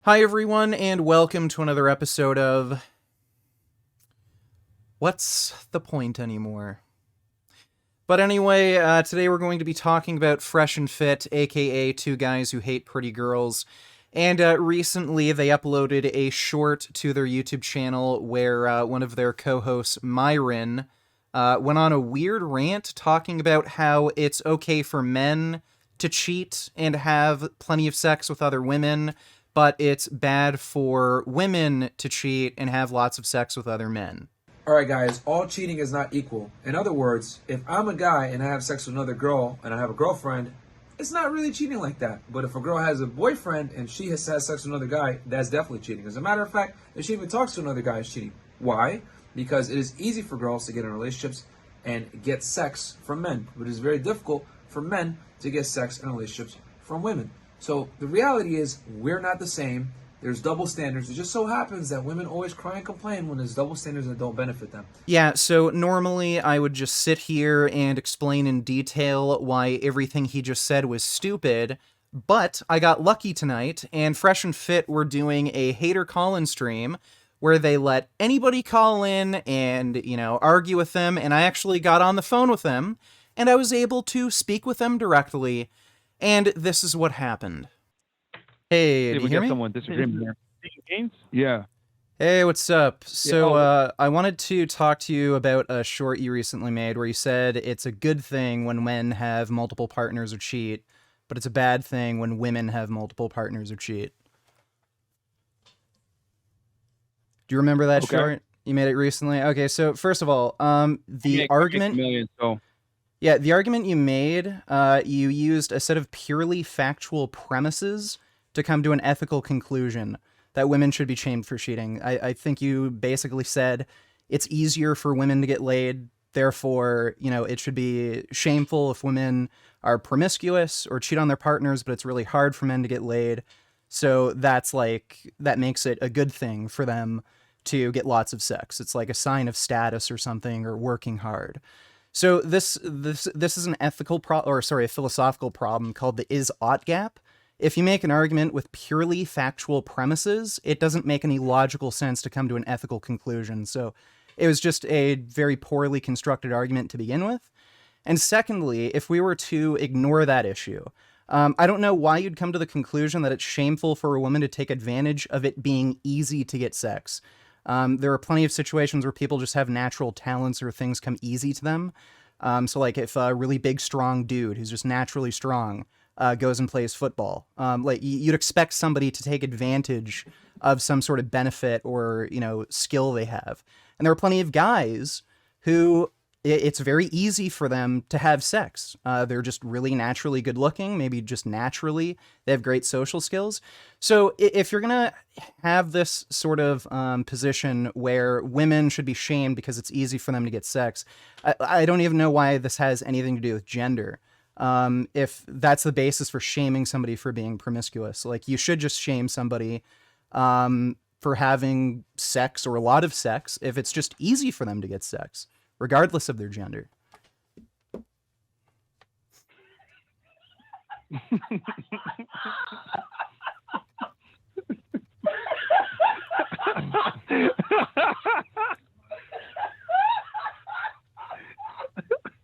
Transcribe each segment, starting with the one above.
Hi, everyone, and welcome to another episode of What's the Point Anymore? But anyway, today we're going to be talking about Fresh and Fit, aka Two Guys Who Hate Pretty Girls. And recently they uploaded a short to their YouTube channel where one of their co-hosts, Myron, went on a weird rant talking about how it's okay for men to cheat and have plenty of sex with other women, but it's bad for women to cheat and have lots of sex with other men. Alright guys, all cheating is not equal. In other words, if I'm a guy and I have sex with another girl and I have a girlfriend, it's not really cheating like that. But if a girl has a boyfriend and she has sex with another guy, that's definitely cheating. As a matter of fact, if she even talks to another guy, it's cheating. Why? Because it is easy for girls to get in relationships and get sex from men, but it is very difficult for men to get sex and relationships from women. So the reality is we're not the same. There's double standards. It just so happens that women always cry and complain when there's double standards that don't benefit them. Yeah, so normally I would just sit here and explain in detail why everything he just said was stupid, but I got lucky tonight, and Fresh and Fit were doing a hater call-in stream where they let anybody call in and, argue with them, and I actually got on the phone with them, and I was able to speak with them directly, and this is what happened. Hey, do you hear me? Someone disagreeing here. Games? Yeah. Hey, what's up? So, I wanted to talk to you about a short you recently made where you said it's a good thing when men have multiple partners or cheat, but it's a bad thing when women have multiple partners or cheat. Do you remember that short? You made it recently? Okay, so first of all, the argument... Yeah, the argument you made, you used a set of purely factual premises to come to an ethical conclusion that women should be shamed for cheating. I think you basically said it's easier for women to get laid, therefore, it should be shameful if women are promiscuous or cheat on their partners, but it's really hard for men to get laid. So that makes it a good thing for them to get lots of sex. It's like a sign of status or something, or working hard. So this is an a philosophical problem called the is-ought gap. If you make an argument with purely factual premises, it doesn't make any logical sense to come to an ethical conclusion. So it was just a very poorly constructed argument to begin with. And secondly, if we were to ignore that issue, I don't know why you'd come to the conclusion that it's shameful for a woman to take advantage of it being easy to get sex. There are plenty of situations where people just have natural talents or things come easy to them. So like if a really big, strong dude who's just naturally strong goes and plays football, you'd expect somebody to take advantage of some sort of benefit or, skill they have. And there are plenty of guys who it's very easy for them to have sex. They're just really naturally good looking, maybe just naturally. They have great social skills. So if you're going to have this sort of position where women should be shamed because it's easy for them to get sex, I don't even know why this has anything to do with gender. If that's the basis for shaming somebody for being promiscuous, like you should just shame somebody for having sex or a lot of sex if it's just easy for them to get sex, regardless of their gender.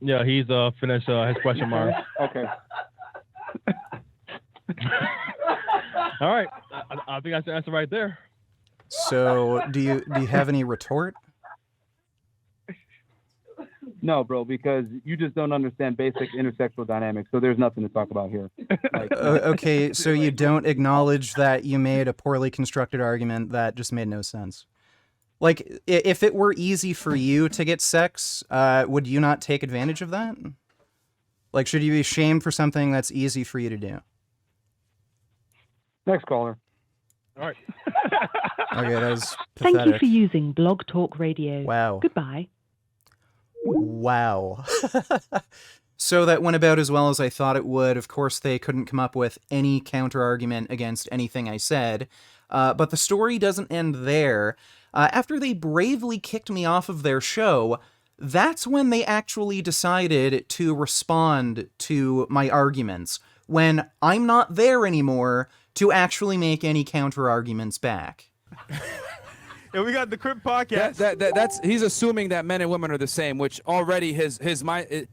Yeah, he's finished his question mark. Okay. All right, I think that's the answer right there. So do you have any retort? No, bro, because you just don't understand basic intersexual dynamics, so there's nothing to talk about here. Okay, so you don't acknowledge that you made a poorly constructed argument that just made no sense. Like, if it were easy for you to get sex, would you not take advantage of that? Like, should you be shamed for something that's easy for you to do? Next caller. All right. Okay, that was pathetic. Thank you for using Blog Talk Radio. Wow. Goodbye. Wow. So that went about as well as I thought it would. Of course, they couldn't come up with any counter-argument against anything I said. But the story doesn't end there. After they bravely kicked me off of their show, that's when they actually decided to respond to my arguments. When I'm not there anymore, to actually make any counter arguments back. Yeah, we got the Crip podcast. That's he's assuming that men and women are the same, which already his mind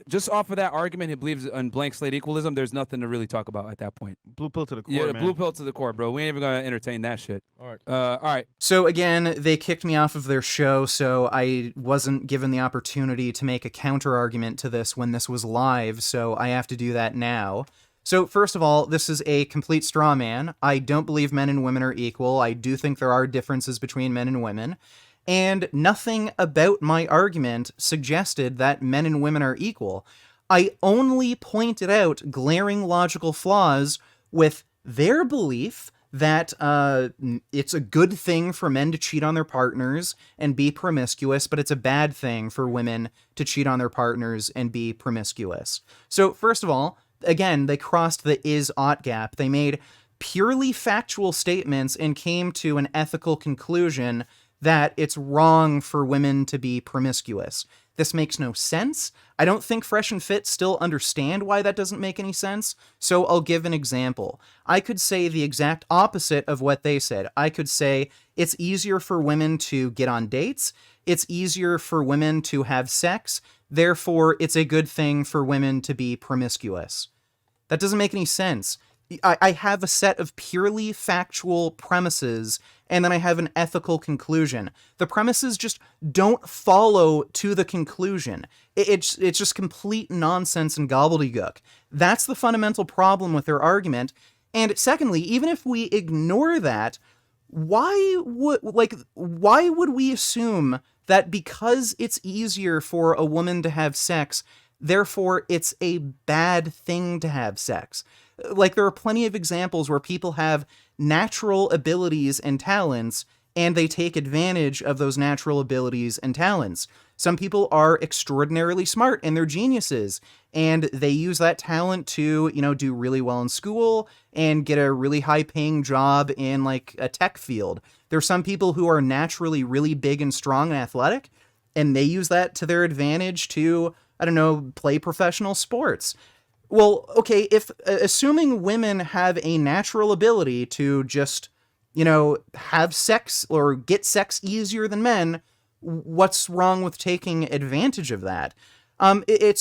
just off of that argument, he believes in blank slate equalism. There's nothing to really talk about at that point. Blue pill to the core, yeah, man. Blue pill to the core, bro. We ain't even gonna entertain that shit. All right. All right. So again, they kicked me off of their show, so I wasn't given the opportunity to make a counter argument to this when this was live, so I have to do that now. So first of all, this is a complete straw man. I don't believe men and women are equal. I do think there are differences between men and women. And nothing about my argument suggested that men and women are equal. I only pointed out glaring logical flaws with their belief that it's a good thing for men to cheat on their partners and be promiscuous, but it's a bad thing for women to cheat on their partners and be promiscuous. So first of all, again, they crossed the is-ought gap. They made purely factual statements and came to an ethical conclusion that it's wrong for women to be promiscuous. This makes no sense. I don't think Fresh and Fit still understand why that doesn't make any sense, so I'll give an example. I could say the exact opposite of what they said. I could say it's easier for women to get on dates, it's easier for women to have sex, therefore it's a good thing for women to be promiscuous. That doesn't make any sense. I have a set of purely factual premises, and then I have an ethical conclusion. The premises just don't follow to the conclusion. It's just complete nonsense and gobbledygook. That's the fundamental problem with their argument. And secondly, even if we ignore that, why would we assume that because it's easier for a woman to have sex, therefore it's a bad thing to have sex? Like, there are plenty of examples where people have natural abilities and talents, and they take advantage of those natural abilities and talents. Some people are extraordinarily smart and they're geniuses, and they use that talent to, do really well in school and get a really high-paying job in, like, a tech field. There's some people who are naturally really big and strong and athletic, and they use that to their advantage to, play professional sports. Well, okay, if assuming women have a natural ability to just, have sex or get sex easier than men, what's wrong with taking advantage of that?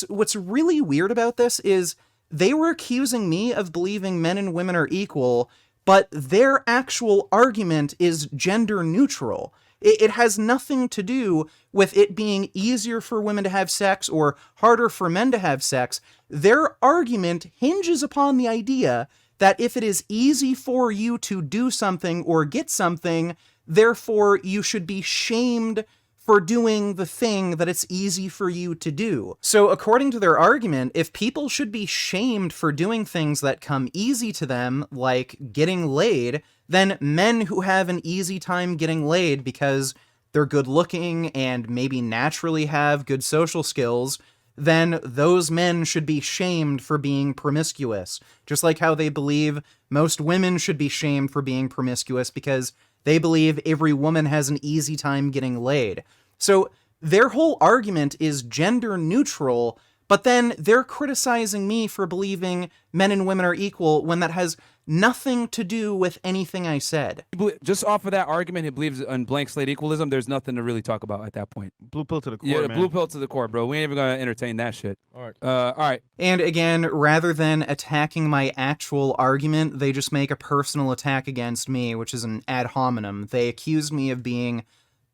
What's really weird about this is they were accusing me of believing men and women are equal, but their actual argument is gender neutral. It has nothing to do with it being easier for women to have sex or harder for men to have sex. Their argument hinges upon the idea that if it is easy for you to do something or get something, therefore you should be shamed for doing the thing that it's easy for you to do. So according to their argument, if people should be shamed for doing things that come easy to them, like getting laid, then men who have an easy time getting laid because they're good looking and maybe naturally have good social skills, then those men should be shamed for being promiscuous. Just like how they believe most women should be shamed for being promiscuous because they believe every woman has an easy time getting laid. So their whole argument is gender neutral, but then they're criticizing me for believing men and women are equal when that has nothing to do with anything I said. Just off of that argument, he believes in blank slate equalism. There's nothing to really talk about at that point. Blue pill to the core, yeah, man. Blue pill to the core, bro. We ain't even gonna entertain that shit. All right. All right. And again, rather than attacking my actual argument, they just make a personal attack against me, which is an ad hominem. They accuse me of being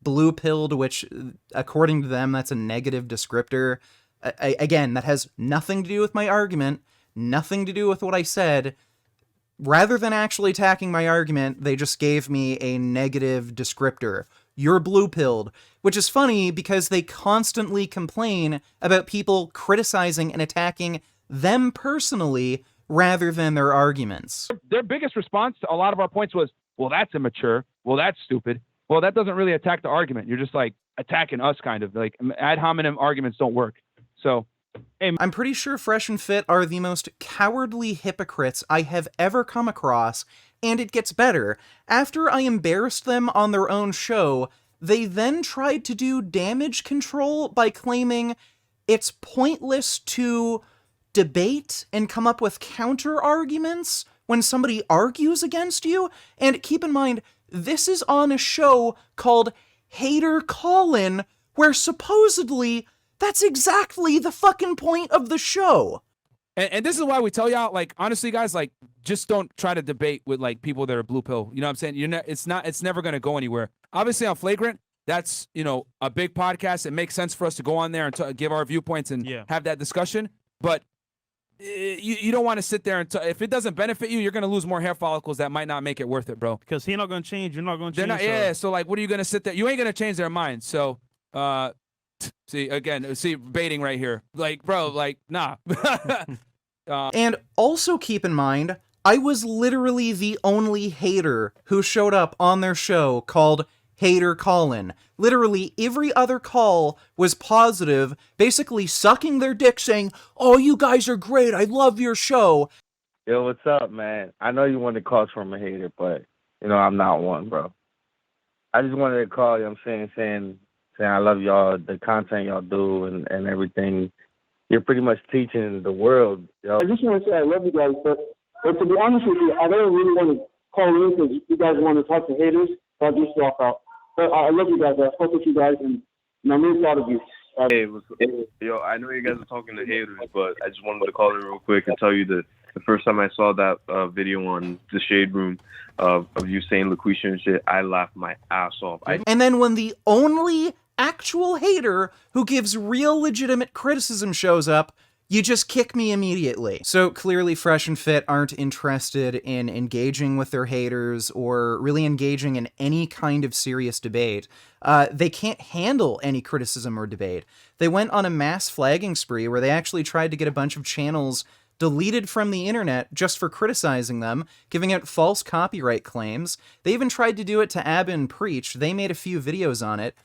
blue-pilled, which, according to them, that's a negative descriptor. Again, that has nothing to do with my argument, nothing to do with what I said. Rather than actually attacking my argument, they just gave me a negative descriptor. You're blue-pilled, which is funny because they constantly complain about people criticizing and attacking them personally rather than their arguments. Their biggest response to a lot of our points was, well, that's immature. Well, that's stupid. Well, that doesn't really attack the argument. You're just like attacking us, kind of. Like, ad hominem arguments don't work. So, hey, I'm pretty sure Fresh and Fit are the most cowardly hypocrites I have ever come across, and it gets better. After I embarrassed them on their own show, they then tried to do damage control by claiming it's pointless to debate and come up with counter arguments when somebody argues against you. And keep in mind, this is on a show called Hater Call-In, where supposedly that's exactly the fucking point of the show. And this is why we tell y'all, like, honestly, guys, like, just don't try to debate with, like, people that are blue pill. You know what I'm saying? It's never going to go anywhere. Obviously, on Flagrant, that's, you know, a big podcast. It makes sense for us to go on there and give our viewpoints and have that discussion. But you don't want to sit there and if it doesn't benefit you, you're going to lose more hair follicles that might not make it worth it, bro. Because he's not going to change. You're not going to change. Yeah, so, like, what are you going to sit there? You ain't going to change their mind. So, see, baiting right here. Like, bro, like, nah. And also keep in mind, I was literally the only hater who showed up on their show called Hater Call-In. Literally every other call was positive, basically sucking their dick saying, "Oh, you guys are great, I love your show." Yo, what's up, man? I know you wanted calls from a hater, but, you know, I'm not one, bro. I just wanted to call you, saying I love y'all, the content y'all do and everything. You're pretty much teaching the world, yo. I just want to say I love you guys, but to be honest with you, I don't really want to call in because you guys want to talk to haters, so I'll just walk out. But I love you guys. I spoke with you guys, and I'm really proud of you. Yo, I know you guys are talking to haters, but I just wanted to call in real quick and tell you that the first time I saw that video on the Shade Room of you saying LaQuisha and shit, I laughed my ass off. And then when the only actual hater who gives real legitimate criticism shows up, you just kick me immediately. So clearly Fresh and Fit aren't interested in engaging with their haters or really engaging in any kind of serious debate. They can't handle any criticism or debate. They went on a mass flagging spree where they actually tried to get a bunch of channels deleted from the internet just for criticizing them, giving out false copyright claims. They even tried to do it to Abin Preach. They made a few videos on it.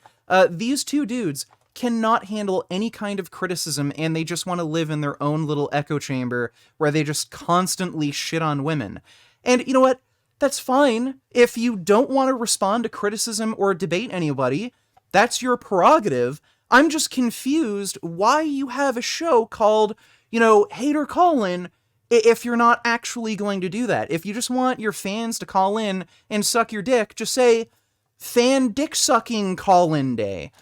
These two dudes cannot handle any kind of criticism, and they just want to live in their own little echo chamber where they just constantly shit on women. And you know what? That's fine. If you don't want to respond to criticism or debate anybody, that's your prerogative. I'm just confused why you have a show called, you know, Hater Call-In if you're not actually going to do that. If you just want your fans to call in and suck your dick, just say, Fan Dick Sucking Call-In Day.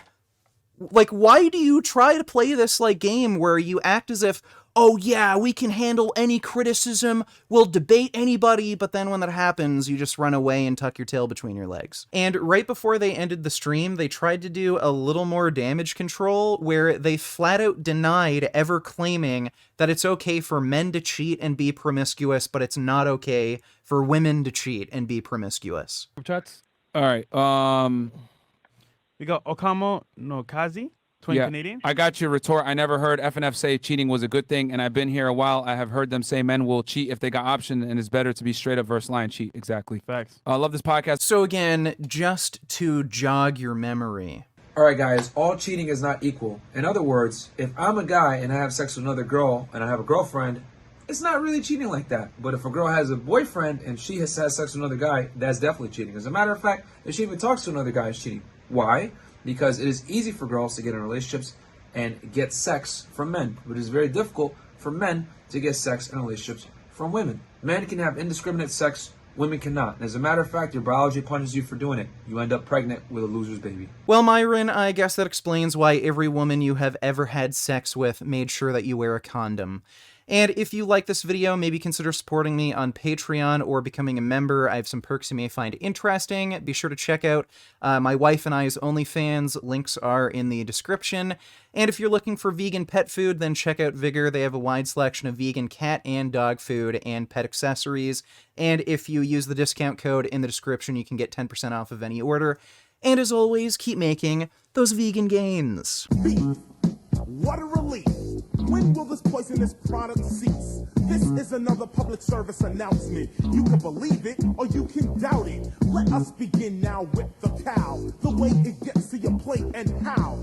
Like, why do you try to play this, like, game where you act as if, oh yeah, we can handle any criticism, we'll debate anybody, but then when that happens, you just run away and tuck your tail between your legs. And right before they ended the stream, they tried to do a little more damage control, where they flat out denied ever claiming that it's okay for men to cheat and be promiscuous, but it's not okay for women to cheat and be promiscuous. Chats. All right. We got Okamo no Kazi, twin Canadian. I got your retort. I never heard FNF say cheating was a good thing, and I've been here a while. I have heard them say men will cheat if they got option, and it's better to be straight up versus lying cheat. Exactly. Facts. I love this podcast. So again, just to jog your memory. All right, guys, all cheating is not equal. In other words, if I'm a guy and I have sex with another girl and I have a girlfriend, it's not really cheating like that. But if a girl has a boyfriend and she has sex with another guy, that's definitely cheating. As a matter of fact, if she even talks to another guy, it's cheating. Why? Because it is easy for girls to get in relationships and get sex from men, but it is very difficult for men to get sex in relationships from women. Men can have indiscriminate sex, women cannot. And as a matter of fact, your biology punishes you for doing it. You end up pregnant with a loser's baby. Well, Myron, I guess that explains why every woman you have ever had sex with made sure that you wear a condom. And if you like this video, maybe consider supporting me on Patreon or becoming a member. I have some perks you may find interesting. Be sure to check out my wife and I's OnlyFans. Links are in the description. And if you're looking for vegan pet food, then check out Vigor. They have a wide selection of vegan cat and dog food and pet accessories. And if you use the discount code in the description, you can get 10% off of any order. And as always, keep making those vegan gains. What a relief. When will this poisonous product cease? This is another public service announcement. You can believe it or you can doubt it. Let us begin now with the cow. The way it gets to your plate and how.